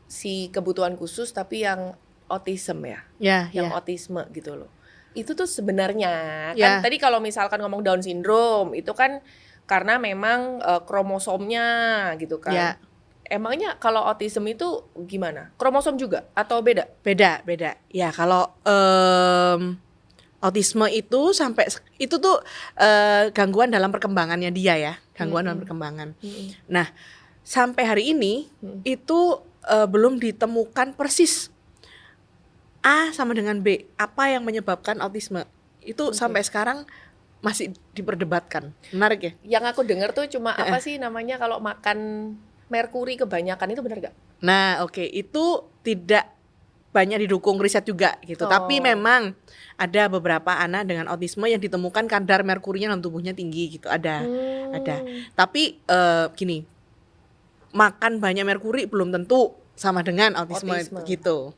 si kebutuhan khusus tapi yang autism ya. Yang autisme gitu loh. Itu tuh sebenarnya kan tadi kalau misalkan ngomong Down syndrome itu kan karena memang kromosomnya gitu kan. Emangnya kalau autism itu gimana? Kromosom juga atau beda?
Beda. Ya kalau autisme itu itu tuh gangguan dalam perkembangannya dia ya, gangguan dalam perkembangan. Nah sampai hari ini itu belum ditemukan persis A sama dengan B apa yang menyebabkan autisme. Itu sampai sekarang masih diperdebatkan. Menarik ya?
Yang aku dengar tuh cuma apa sih namanya kalau makan merkuri kebanyakan, itu benar gak?
Nah itu tidak banyak didukung riset juga gitu. Tapi memang ada beberapa anak dengan autisme yang ditemukan kadar merkurinya dalam tubuhnya tinggi gitu. Ada. Tapi gini, makan banyak merkuri belum tentu sama dengan autisme. Gitu.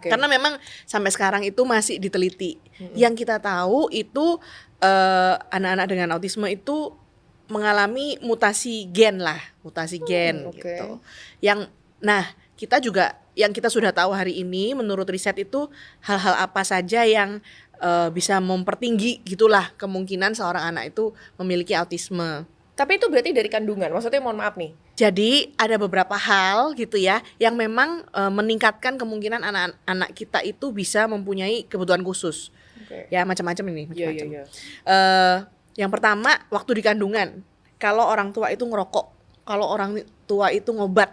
Karena memang sampai sekarang itu masih diteliti. Yang kita tahu itu anak-anak dengan autisme itu mengalami mutasi gen gitu. Kita juga yang kita sudah tahu hari ini menurut riset itu hal-hal apa saja yang bisa mempertinggi gitulah kemungkinan seorang anak itu memiliki autisme.
Tapi itu berarti dari kandungan, maksudnya mohon maaf nih.
Jadi ada beberapa hal gitu ya yang memang meningkatkan kemungkinan anak-anak kita itu bisa mempunyai kebutuhan khusus. Ya macam-macam ini. Yang pertama waktu di kandungan, kalau orang tua itu ngerokok, kalau orang tua itu ngobat,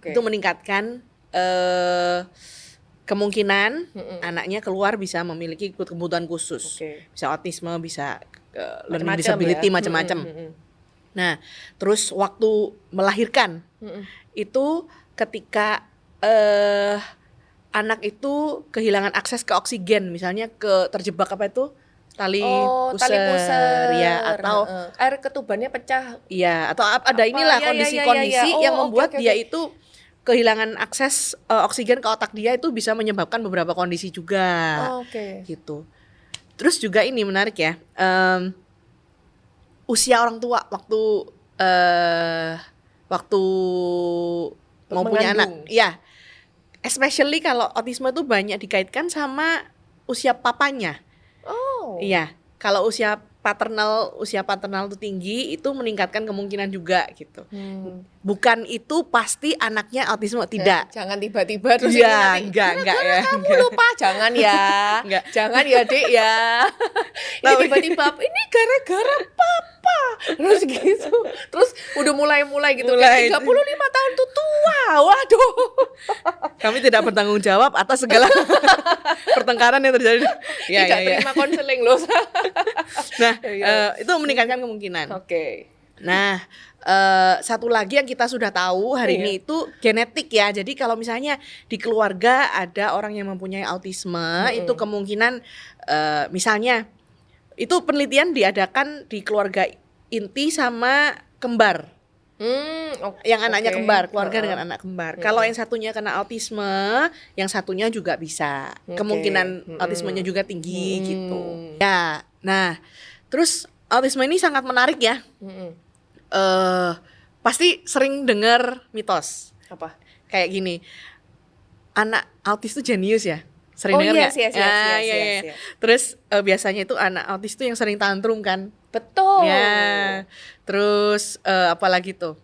itu meningkatkan kemungkinan anaknya keluar bisa memiliki kebutuhan khusus, bisa autisme, bisa learning disability ya? Macam-macam. Nah, terus waktu melahirkan itu ketika anak itu kehilangan akses ke oksigen, misalnya terjebak apa itu? Tali pusar ya, atau
air ketubannya pecah.
Iya, atau ada inilah kondisi-kondisi yang membuat dia itu kehilangan akses oksigen ke otak dia, itu bisa menyebabkan beberapa kondisi juga. Gitu. Terus juga ini menarik ya. Usia orang tua waktu mau punya anak. Ya. Especially kalau autisme itu banyak dikaitkan sama usia papanya. Iya, kalau usia paternal itu tinggi, itu meningkatkan kemungkinan juga gitu. Bukan itu pasti anaknya autisme, tidak.
Jangan tiba-tiba terus
enggak ya.
Kamu lupa, jangan ya. Jangan ya, Dek ya. Ini tiba-tiba ini gara-gara papa. Terus gitu. Terus udah mulai gitu. 35 tahun tuh tua. Waduh.
Kami tidak bertanggung jawab atas segala pertengkaran yang terjadi.
Tidak terima konseling loh.
Nah, itu meningkatkan kemungkinan. Nah, satu lagi yang kita sudah tahu hari ini itu genetik ya. Jadi kalau misalnya di keluarga ada orang yang mempunyai autisme, itu kemungkinan misalnya Itu penelitian diadakan di keluarga inti sama kembar. Yang anaknya kembar, keluarga dengan anak kembar. Kalau yang satunya kena autisme, yang satunya juga bisa. Kemungkinan autismenya juga tinggi gitu. Ya, nah, terus autisme ini sangat menarik ya. Pasti sering dengar mitos.
Apa?
Kayak gini, anak autis tuh jenius ya. Sering dengar nggak?
Iya.
Terus biasanya itu anak autis tuh yang sering tantrum kan.
Betul.
Ya, terus apalagi tuh,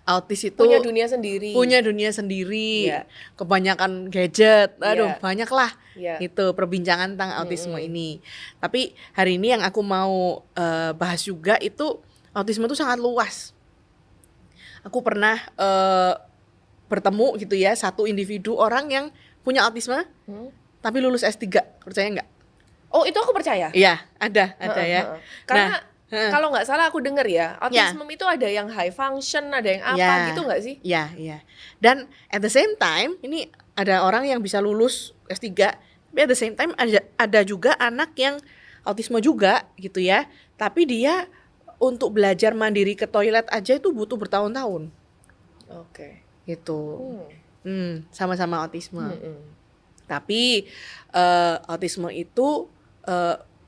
autis itu
punya dunia sendiri.
Yeah. Kebanyakan gadget, banyak lah. Itu perbincangan tentang autisme ini. Tapi hari ini yang aku mau bahas juga itu autisme itu sangat luas. Aku pernah bertemu gitu ya, satu individu orang yang punya autisme, tapi lulus S3, percaya nggak?
Oh, itu aku percaya.
Iya, ada ya.
Karena kalau nggak salah aku dengar ya, autisme itu ada yang high function, ada yang apa gitu nggak sih?
Iya. Dan at the same time, ini ada orang yang bisa lulus S3, tapi at the same time ada juga anak yang autisme juga gitu ya. Tapi dia untuk belajar mandiri ke toilet aja itu butuh bertahun-tahun.
Oke.
Gitu. Sama-sama autisme. Tapi autisme itu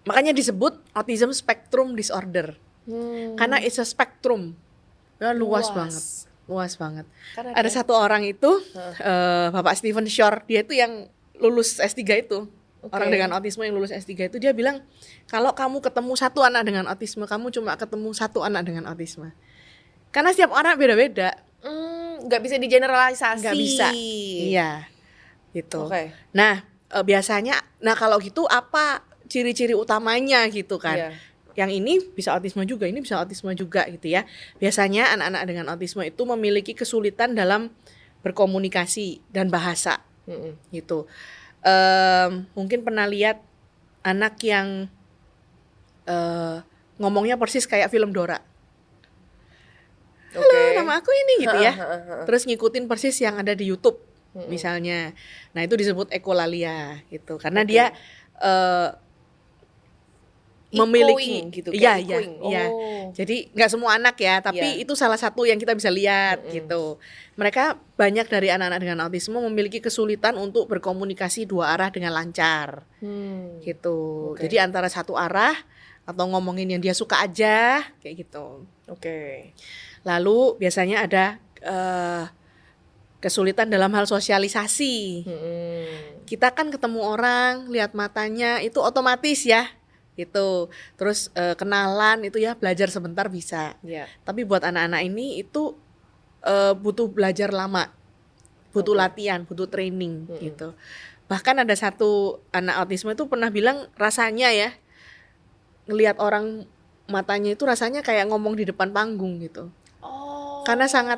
makanya disebut autism spectrum disorder. Karena it's a spectrum. Luas banget. Ada satu orang itu Bapak Stephen Shore, dia itu yang lulus S3 itu. Orang dengan autisme yang lulus S3 itu, dia bilang kalau kamu ketemu satu anak dengan autisme, kamu cuma ketemu satu anak dengan autisme. Karena setiap orang beda-beda.
Nggak bisa digeneralisasi.
Nggak bisa. Iya. Gitu. Nah, biasanya kalau gitu apa ciri-ciri utamanya gitu kan? Yang ini bisa autisme juga, ini bisa autisme juga gitu ya. Biasanya anak-anak dengan autisme itu memiliki kesulitan dalam berkomunikasi dan bahasa. Gitu. Mungkin pernah lihat anak yang ngomongnya persis kayak film Dora. Halo, nama aku ini gitu ya. Terus ngikutin persis yang ada di YouTube misalnya. Nah, itu disebut ekolalia gitu. Karena dia memiliki
gitu.
Iya. Jadi nggak semua anak ya, tapi itu salah satu yang kita bisa lihat gitu. Mereka banyak dari anak-anak dengan autisme memiliki kesulitan untuk berkomunikasi dua arah dengan lancar. Gitu. Jadi antara satu arah atau ngomongin yang dia suka aja kayak gitu. Lalu biasanya ada kesulitan dalam hal sosialisasi. Kita kan ketemu orang, lihat matanya itu otomatis ya. Gitu. Terus kenalan itu ya belajar sebentar bisa. Tapi buat anak-anak ini itu butuh belajar lama. Butuh latihan, butuh training gitu. Bahkan ada satu anak autisme itu pernah bilang rasanya ya ngelihat orang matanya itu rasanya kayak ngomong di depan panggung gitu. Karena sangat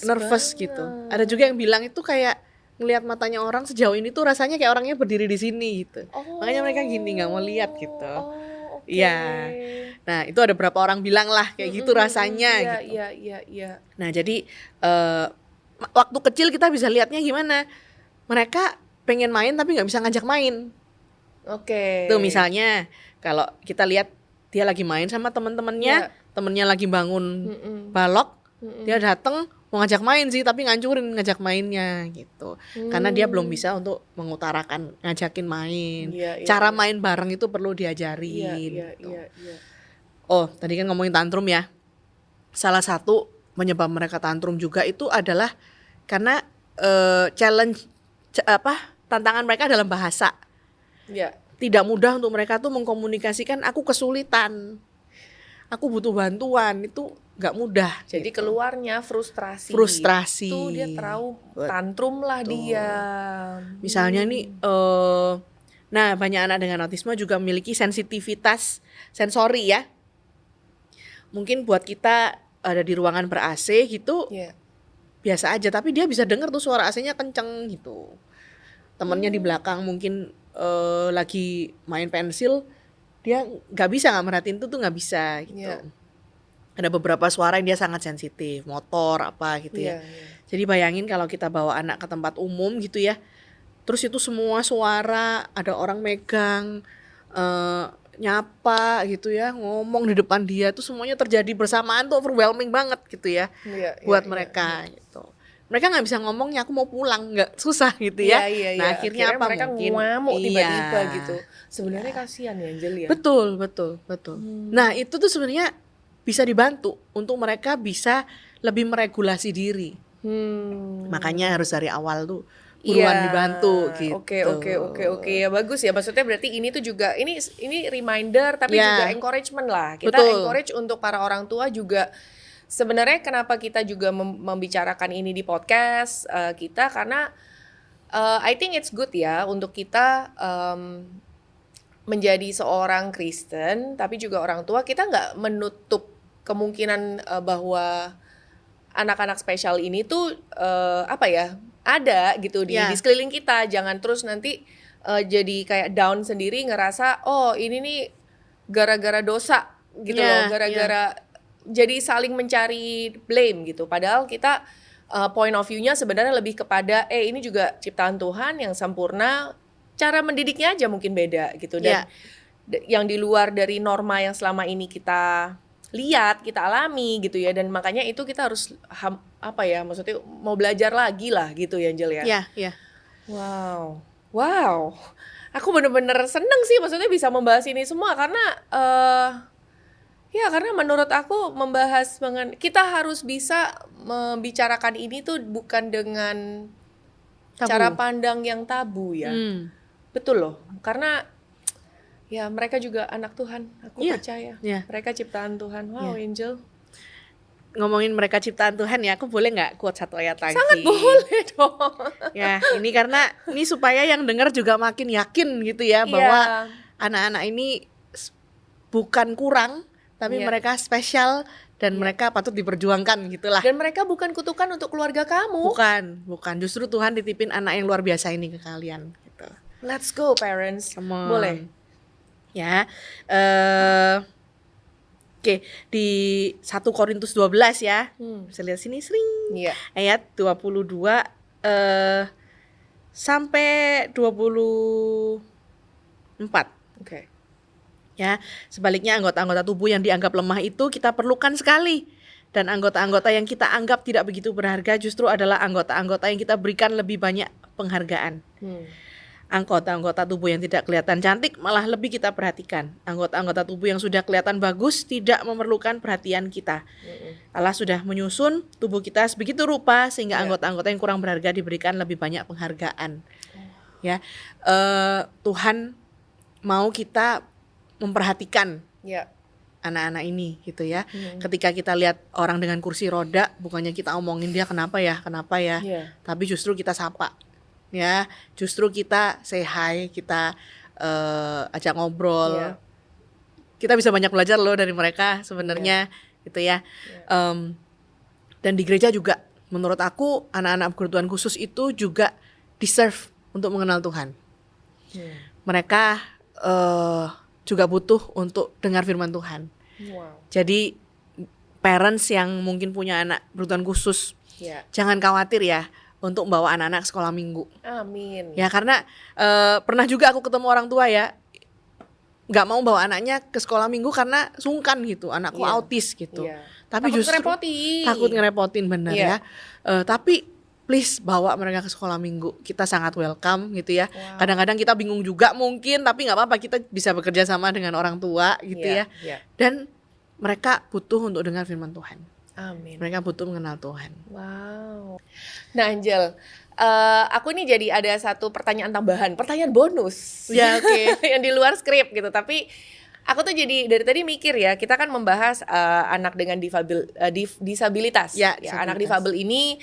nervous gitu. Ada juga yang bilang itu kayak ngelihat matanya orang sejauh ini tuh rasanya kayak orangnya berdiri di sini gitu. Makanya mereka gini nggak mau lihat gitu. Iya. Nah, itu ada beberapa orang bilang lah kayak gitu rasanya gitu.
Iya.
Nah, jadi waktu kecil kita bisa lihatnya gimana? Mereka pengen main tapi nggak bisa ngajak main. Tuh misalnya kalau kita lihat dia lagi main sama teman-temannya, temennya lagi bangun balok, dia datang mau ngajak main sih tapi ngancurin ngajak mainnya gitu. Karena dia belum bisa untuk mengutarakan ngajakin main. Cara main bareng itu perlu diajarin. Oh, tadi kan ngomongin tantrum ya. Salah satu penyebab mereka tantrum juga itu adalah karena tantangan mereka dalam bahasa. Tidak mudah untuk mereka tuh mengkomunikasikan aku kesulitan. Aku butuh bantuan, itu nggak mudah.
Jadi gitu. Keluarnya frustrasi. Itu dia tantrum lah dia.
Misalnya nih, nah banyak anak dengan autisme juga memiliki sensitivitas sensori ya. Mungkin buat kita ada di ruangan ber-AC gitu, biasa aja. Tapi dia bisa dengar tuh suara AC-nya kenceng gitu. Temennya di belakang mungkin lagi main pensil, dia nggak merhatiin tuh nggak bisa gitu. Ada beberapa suara yang dia sangat sensitif, motor apa gitu ya. Jadi bayangin kalau kita bawa anak ke tempat umum gitu ya, terus itu semua suara, ada orang megang, nyapa gitu ya, ngomong di depan dia tuh semuanya terjadi bersamaan tuh overwhelming banget gitu ya buat mereka gitu. Mereka nggak bisa ngomongnya aku mau pulang, nggak, susah gitu ya. Nah akhirnya apa,
mereka
mungkin
ngamuk tiba-tiba gitu. Sebenarnya kasihan ya Angel ya.
Betul. Nah itu tuh sebenarnya bisa dibantu untuk mereka bisa lebih meregulasi diri. Makanya harus dari awal tuh buruan dibantu gitu.
Oke ya, bagus ya. Maksudnya berarti ini tuh juga ini reminder tapi juga encouragement lah. Kita encourage untuk para orang tua juga. Sebenarnya kenapa kita juga membicarakan ini di podcast kita karena I think it's good ya untuk kita menjadi seorang Kristen tapi juga orang tua, kita nggak menutup kemungkinan bahwa anak-anak spesial ini tuh ada gitu di sekeliling kita. Jangan terus nanti jadi kayak down sendiri, ngerasa oh ini nih gara-gara dosa gitu loh, gara-gara jadi saling mencari blame gitu. Padahal kita point of view-nya sebenarnya lebih kepada ini juga ciptaan Tuhan yang sempurna, cara mendidiknya aja mungkin beda gitu. Dan yang di luar dari norma yang selama ini kita lihat, kita alami gitu ya. Dan makanya itu kita harus maksudnya mau belajar lagi lah gitu ya Angel ya.
Iya.
Wow. Aku bener-bener seneng sih maksudnya bisa membahas ini semua karena karena menurut aku membahas kita harus bisa membicarakan ini tuh bukan dengan cara pandang yang tabu ya. Betul loh, karena ya mereka juga anak Tuhan, aku percaya. Mereka ciptaan Tuhan. Wow, Angel.
Ngomongin mereka ciptaan Tuhan ya, aku boleh nggak quote satu ayat lagi?
Sangat boleh dong.
Ya, ini karena ini supaya yang dengar juga makin yakin gitu ya bahwa anak-anak ini bukan kurang, tapi mereka spesial dan mereka patut diperjuangkan gitulah.
Dan mereka bukan kutukan untuk keluarga kamu.
Bukan. Justru Tuhan ditipin anak yang luar biasa ini ke kalian gitu.
Let's go parents. Boleh.
Ya. Oke, di 1 Korintus 12 ya. Bisa lihat sini ayat 22 sampai 24.
Oke.
Ya, sebaliknya anggota-anggota tubuh yang dianggap lemah itu kita perlukan sekali. Dan anggota-anggota yang kita anggap tidak begitu berharga justru adalah anggota-anggota yang kita berikan lebih banyak penghargaan. Anggota-anggota tubuh yang tidak kelihatan cantik malah lebih kita perhatikan. Anggota-anggota tubuh yang sudah kelihatan bagus tidak memerlukan perhatian kita. Allah sudah menyusun tubuh kita sebegitu rupa sehingga anggota-anggota yang kurang berharga diberikan lebih banyak penghargaan. Ya, Tuhan mau kita memperhatikan anak-anak ini gitu ya. Ketika kita lihat orang dengan kursi roda, bukannya kita omongin dia kenapa ya, tapi justru kita sapa. Ya, justru kita say hi, kita ajak ngobrol. Kita bisa banyak belajar loh dari mereka sebenarnya gitu ya. Dan di gereja juga menurut aku anak-anak berkebutuhan khusus itu juga deserve untuk mengenal Tuhan. Mereka juga butuh untuk dengar firman Tuhan. Jadi parents yang mungkin punya anak berkebutuhan khusus, jangan khawatir ya untuk membawa anak-anak sekolah minggu.
Amin.
Ya karena pernah juga aku ketemu orang tua ya, nggak mau bawa anaknya ke sekolah minggu karena sungkan gitu, anakku autis gitu. Tapi
takut
justru takut ngerepotin benar ya. Tapi please bawa mereka ke sekolah minggu, kita sangat welcome gitu ya. Kadang-kadang kita bingung juga mungkin, tapi nggak apa-apa, kita bisa bekerja sama dengan orang tua gitu ya. Dan mereka butuh untuk dengar firman Tuhan.
Amin.
Mereka butuh mengenal Tuhan.
Wow. Nah Angel, aku nih jadi ada satu pertanyaan tambahan, pertanyaan bonus.
Ya oke.
Yang di luar skrip gitu, tapi aku tuh jadi dari tadi mikir ya, kita kan membahas anak dengan disabilitas. Anak difabel ini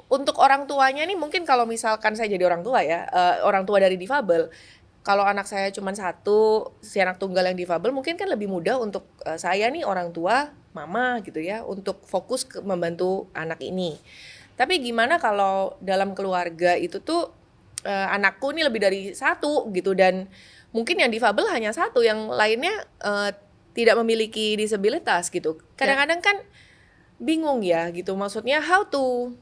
untuk orang tuanya nih, mungkin kalau misalkan saya jadi orang tua ya, orang tua dari difabel, kalau anak saya cuma satu, si anak tunggal yang difabel, mungkin kan lebih mudah untuk saya nih orang tua, mama gitu ya, untuk fokus membantu anak ini. Tapi gimana kalau dalam keluarga itu tuh anakku nih lebih dari satu gitu, dan mungkin yang difabel hanya satu, yang lainnya tidak memiliki disabilitas gitu. Kadang-kadang kan bingung ya gitu, maksudnya how to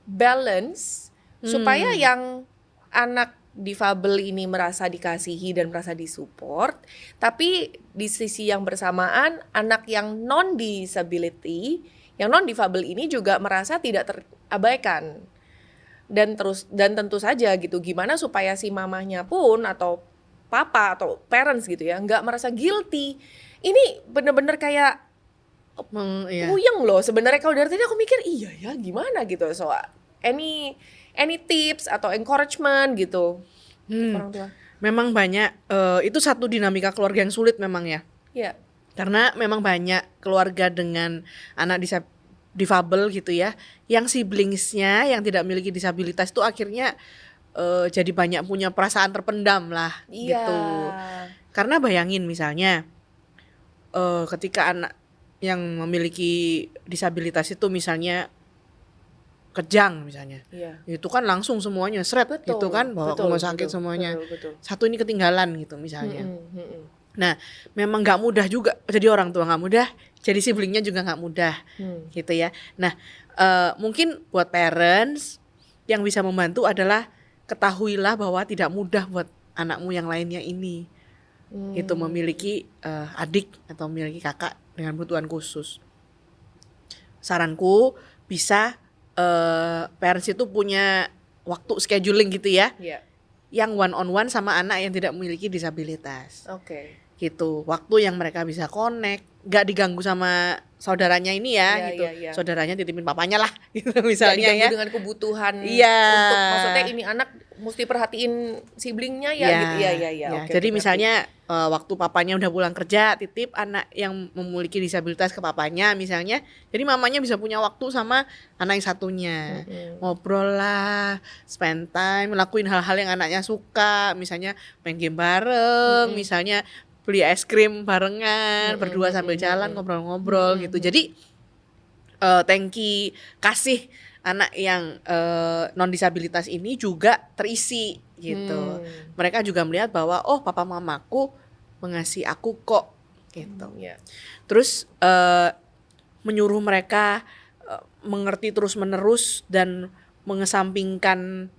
balance supaya yang anak difabel ini merasa dikasihi dan merasa disupport, tapi di sisi yang bersamaan anak yang non disability, yang non difabel ini juga merasa tidak terabaikan. Dan tentu saja gitu, gimana supaya si mamahnya pun atau papa atau parents gitu ya nggak merasa guilty. Ini bener-bener kayak puyeng loh sebenarnya. Kalau dari tadi aku mikir iya ya gimana gitu. So any tips atau encouragement gitu orang tua?
Memang banyak, itu satu dinamika keluarga yang sulit memang ya.
Iya.
Karena memang banyak keluarga dengan anak difabel gitu ya, yang siblingsnya yang tidak memiliki disabilitas itu akhirnya jadi banyak punya perasaan terpendam lah gitu. Karena bayangin misalnya ketika anak yang memiliki disabilitas itu misalnya kejang misalnya, itu kan langsung semuanya seret gitu kan, bawa ke rumah sakit semuanya. Betul. Satu ini ketinggalan gitu misalnya. Nah, memang nggak mudah juga jadi orang tua, nggak mudah, jadi siblingnya juga nggak mudah, gitu ya. Nah, mungkin buat parents yang bisa membantu adalah ketahuilah bahwa tidak mudah buat anakmu yang lainnya ini, itu memiliki adik atau memiliki kakak dengan kebutuhan khusus. Saranku bisa parents itu punya waktu scheduling gitu ya, yang one on one sama anak yang tidak memiliki disabilitas. Gitu, waktu yang mereka bisa connect, nggak diganggu sama saudaranya ini ya, gitu. Saudaranya titipin papanya lah, gitu misalnya ya.
Dengan kebutuhan untuk maksudnya ini anak mesti perhatiin siblingnya ya, gitu ya.
Jadi misalnya waktu papanya udah pulang kerja, titip anak yang memiliki disabilitas ke papanya misalnya. Jadi mamanya bisa punya waktu sama anak yang satunya, ngobrol lah, spend time, ngelakuin hal-hal yang anaknya suka, misalnya main game bareng, misalnya beli es krim barengan, berdua sambil jalan ngobrol-ngobrol gitu. Jadi tangki kasih anak yang non disabilitas ini juga terisi gitu. Mereka juga melihat bahwa oh papa mamaku mengasihi aku kok gitu. Terus menyuruh mereka mengerti terus menerus dan mengesampingkan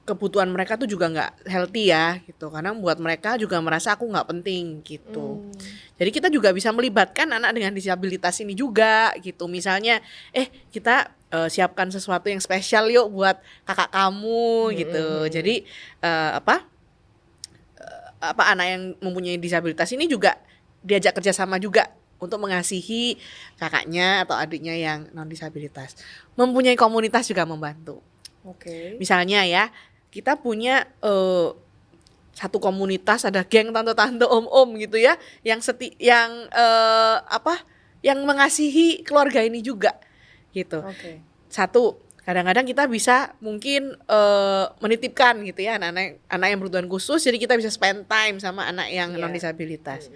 kebutuhan mereka tuh juga nggak healthy ya gitu, karena buat mereka juga merasa aku nggak penting gitu. Jadi kita juga bisa melibatkan anak dengan disabilitas ini juga gitu. Misalnya kita siapkan sesuatu yang spesial yuk buat kakak kamu gitu. Jadi anak yang mempunyai disabilitas ini juga diajak kerjasama juga untuk mengasihi kakaknya atau adiknya yang non disabilitas. Mempunyai komunitas juga membantu. Misalnya ya, kita punya satu komunitas, ada geng tante-tante om-om gitu ya, yang yang mengasihi keluarga ini juga gitu. Satu, kadang-kadang kita bisa mungkin menitipkan gitu ya anak yang berkebutuhan khusus, jadi kita bisa spend time sama anak yang non disabilitas.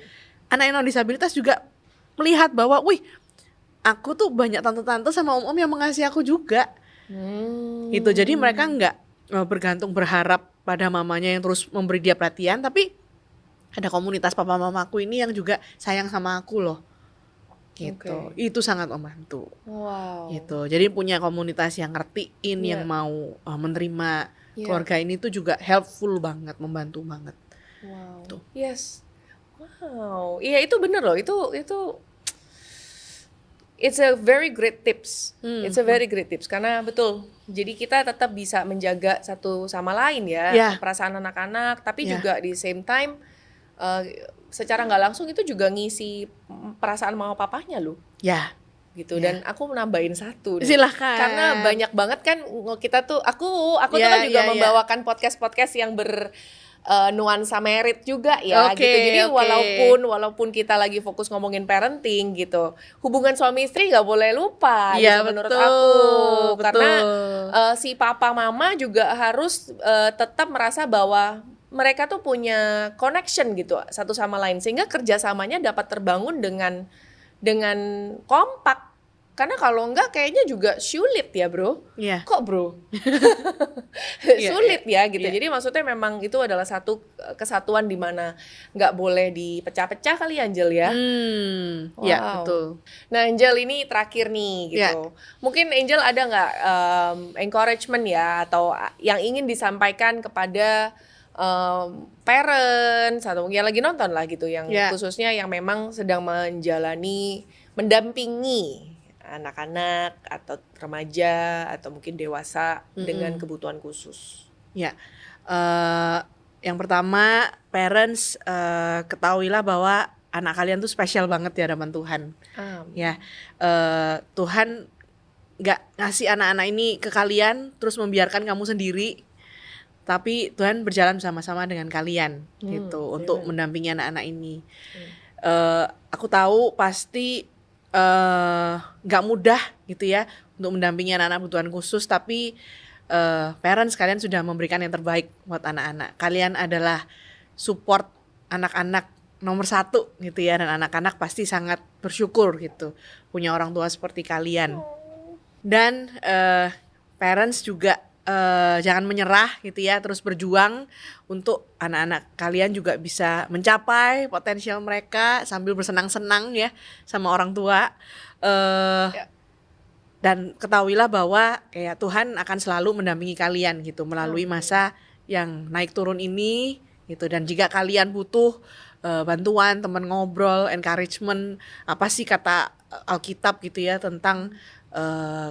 Anak yang non disabilitas juga melihat bahwa, wih, aku tuh banyak tante-tante sama om-om yang mengasihi aku juga. Gitu. Jadi mereka nggak bergantung berharap pada mamanya yang terus memberi dia perhatian, tapi ada komunitas papa mamaku ini yang juga sayang sama aku loh. Gitu. Itu sangat membantu. Gitu. Jadi punya komunitas yang ngertiin, yang mau menerima keluarga ini tuh juga helpful banget, membantu banget. Tuh.
Iya itu bener loh. Itu it's a very great tips. It's a very great tips karena betul. Jadi kita tetap bisa menjaga satu sama lain ya, perasaan anak-anak, tapi juga di same time secara nggak langsung itu juga ngisi perasaan mama papanya loh. Gitu. Dan aku menambahin satu.
Silahkan.
Karena banyak banget kan kita tuh aku tuh kan juga membawakan podcast yang nuansa merit juga ya gitu. Jadi walaupun kita lagi fokus ngomongin parenting gitu, hubungan suami istri nggak boleh lupa gitu, menurut aku. Karena si papa mama juga harus tetap merasa bahwa mereka tuh punya connection gitu satu sama lain, sehingga kerjasamanya dapat terbangun dengan kompak. Karena kalau enggak kayaknya juga sulit ya bro.
Iya.
Kok bro?
Iya,
Sulit ya gitu.
iya.
Jadi maksudnya memang itu adalah satu kesatuan di mana nggak boleh dipecah-pecah kali Angel ya.
Ya
Wow.
betul.
Nah Angel ini terakhir nih gitu. Mungkin Angel ada nggak encouragement ya atau yang ingin disampaikan kepada parents atau mungkin yang lagi nonton lah gitu, yang khususnya yang memang sedang mendampingi anak-anak atau remaja atau mungkin dewasa dengan kebutuhan khusus.
Ya, yang pertama parents ketahuilah bahwa anak kalian tuh spesial banget di hadapan Tuhan. Ya, Tuhan nggak ngasih anak-anak ini ke kalian terus membiarkan kamu sendiri, tapi Tuhan berjalan bersama-sama dengan kalian gitu untuk mendampingi anak-anak ini. Aku tahu pasti nggak mudah gitu ya untuk mendampingi anak-anak kebutuhan khusus, tapi parents kalian sudah memberikan yang terbaik buat anak-anak. Kalian adalah support anak-anak nomor 1 gitu ya, dan anak-anak pasti sangat bersyukur gitu punya orang tua seperti kalian. Dan parents juga jangan menyerah gitu ya, terus berjuang untuk anak-anak kalian juga bisa mencapai potensial mereka sambil bersenang-senang ya sama orang tua. Dan ketahuilah bahwa kayak Tuhan akan selalu mendampingi kalian gitu melalui masa yang naik turun ini gitu. Dan jika kalian butuh bantuan, teman ngobrol, encouragement, apa sih kata Alkitab gitu ya tentang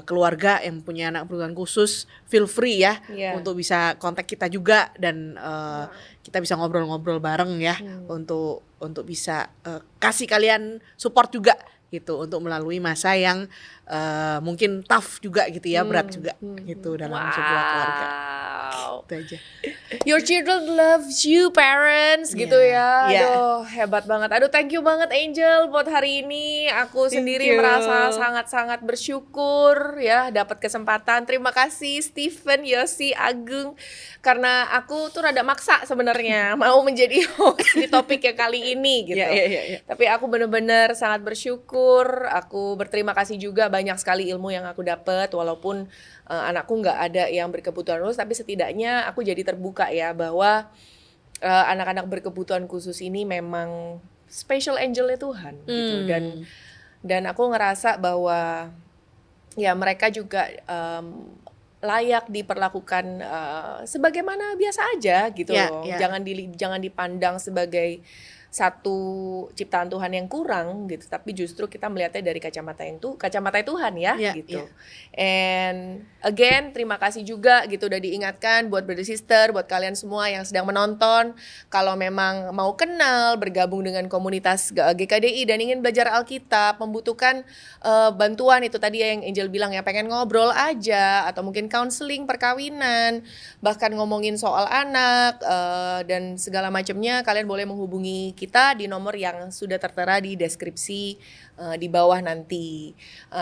keluarga yang punya anak kebutuhan khusus, feel free ya untuk bisa kontak kita juga, dan kita bisa ngobrol-ngobrol bareng ya untuk bisa kasih kalian support juga gitu untuk melalui masa yang mungkin tough juga gitu ya, berat juga gitu dalam sebuah keluarga. Itu aja.
Your children loves you parents gitu ya. Aduh hebat banget. Aduh thank you banget Angel buat hari ini. Aku sendiri merasa sangat-sangat bersyukur ya dapat kesempatan. Terima kasih Stephen, Yosi, Agung, karena aku tuh rada maksa sebenarnya mau menjadi host di topik yang kali ini gitu. Tapi aku benar-benar sangat bersyukur. Aku berterima kasih juga, banyak sekali ilmu yang aku dapat walaupun anakku nggak ada yang berkebutuhan khusus, tapi setidaknya aku jadi terbuka ya bahwa anak-anak berkebutuhan khusus ini memang special angelnya Tuhan gitu. Dan aku ngerasa bahwa ya mereka juga layak diperlakukan sebagaimana biasa aja gitu loh. Jangan dipandang sebagai satu ciptaan Tuhan yang kurang gitu, tapi justru kita melihatnya dari kacamata Tuhan ya gitu. And again terima kasih juga gitu udah diingatkan buat brother sister, buat kalian semua yang sedang menonton, kalau memang mau kenal, bergabung dengan komunitas GKDI dan ingin belajar Alkitab, membutuhkan bantuan itu tadi yang Angel bilang ya, pengen ngobrol aja atau mungkin counseling perkawinan, bahkan ngomongin soal anak dan segala macamnya, kalian boleh menghubungi kita di nomor yang sudah tertera di deskripsi di bawah nanti.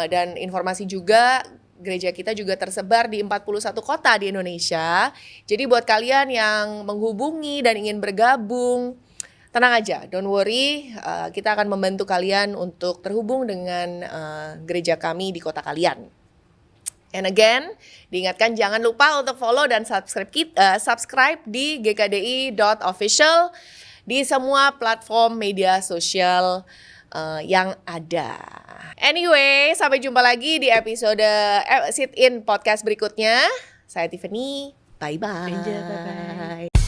Dan informasi juga, gereja kita juga tersebar di 41 kota di Indonesia. Jadi buat kalian yang menghubungi dan ingin bergabung, tenang aja, don't worry, kita akan membantu kalian untuk terhubung dengan gereja kami di kota kalian. And again, diingatkan jangan lupa untuk follow dan subscribe di gkdi.official di semua platform media sosial yang ada. Anyway, sampai jumpa lagi di episode Sit In Podcast berikutnya. Saya Tiffany, bye-bye.
Bye-bye.